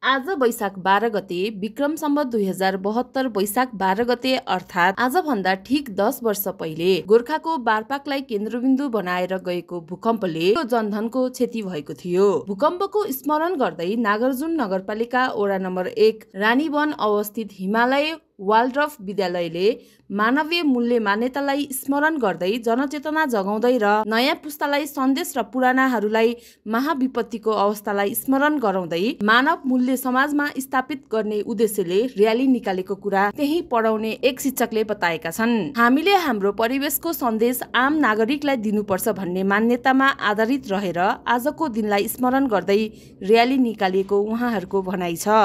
आज वैशाख 12 गते विक्रम सम्वत 2072 वैशाख 12 गते अर्थात् आजभन्दा ठिक 10 वर्ष पहिले गोर्खाको बारपाकलाई केन्द्रबिन्दु बनाएर गएको भूकम्पले जनधनको क्षति भएको थियो। भूकम्पको स्मरण गर्दै नागार्जुन नगरपालिका वडा नम्बर 1 रानीवन अवस्थित हिमालय वाल्ड्रफ विद्यालयले मानवीय मूल्य मान्यतालाई स्मरण गर्दै जनचेतना जगाउँदै र नयाँ पुस्तालाई सन्देश र पुरानाहरूलाई महाविपत्तिको अवस्थालाई स्मरण गराउँदै मानव मूल्य समाजमा स्थापित गर्ने उद्देश्यले र्याली निकालेको कुरा त्यही पढाउने एक शिक्षकले बताएका छन्। हामीले हाम्रो परिवेशको सन्देश आम नागरिकलाई दिनुपर्छ भन्ने मान्यतामा आधारित रहेर आजको दिनलाई स्मरण गर्दै र्याली निकालिएको उहाँहरूको भनाइ छ।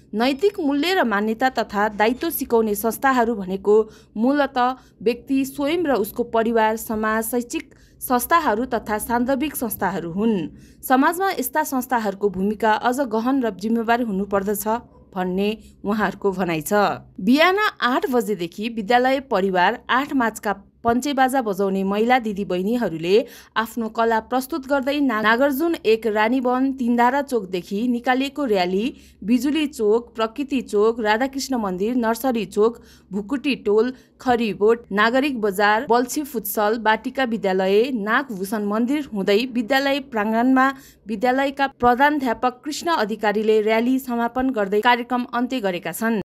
नैतिक मूल्य र मान्यता तथा दायित्व सिकाउने संस्थाहरू भनेको मूलतः व्यक्ति स्वयं र उसको परिवार, समाज, शैक्षिक संस्थाहरू तथा सान्दर्भिक संस्थाहरू हुन्। समाजमा यस्ता संस्थाहरूको भूमिका अझ गहन र जिम्मेवार हुनुपर्दछ भन्ने उहाँहरूको भनाइ छ। बिहान 8 बजेदेखि विद्यालय परिवार 8 मार्चका पञ्चेबाजा बजाउने महिला दिदी बहिनीहरूले आफ्नो कला प्रस्तुत गर्दै नागार्जुन 1 रानीवन तीनधारा चोकदेखि निकालिएको र्याली बिजुली चोक, प्रकृति चोक, राधाकृष्ण मन्दिर, नर्सरी चोक, भुकुटी टोल, खरीबोट, नागरिक बजार, बल्छी फुटसल, बाटिका विद्यालय, नागभूषण मन्दिर हुँदै विद्यालय प्राङ्गणमा विद्यालयका प्रधानाध्यापक कृष्ण अधिकारीले र्याली समापन गर्दै कार्यक्रम अन्त्य गरेका छन्।